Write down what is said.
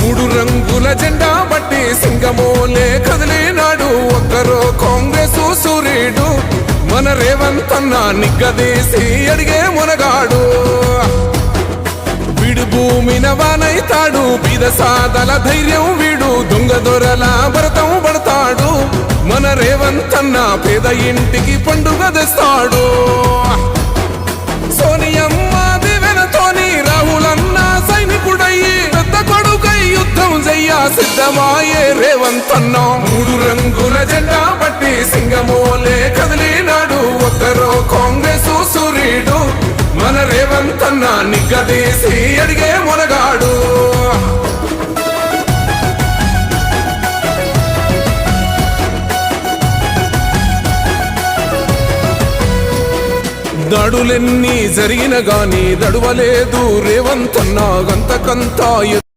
మూడు రంగుల జెండా బట్టి సింగమోలే కదిలినాడు ఒక్కరో కాంగ్రెస్ సూర్యుడు మన రేవంత్ అన్న నిగ్గదీసి అడిగే మునగాడు వీడు భూమిన వానైతాడు బీద సాదల ధైర్యం వీడు దొంగ దొరల భరతం పడతాడు మన రేవంత్ అన్న పేద ఇంటికి పండుగ తెస్తాడు సోనియమ్మ దివెనతోని రాహులన్న సైనికుడయ్యి పెద్ద కొడుకై యుద్ధం చెయ్య సిద్ధమాయే రేవంత్ అన్న మూడు రంగుల జెండా బట్టి సింగమోలే కదిలినాడు ఒక్కరో కాంగ్రెస్ సూర్యుడు మన రేవంత్ అన్న నిగ్గదీసి అడిగే మునగాడు దాడులెన్ని జరిగిన గాని దడువలేదు రేవంత్ అన్న గంతకంతా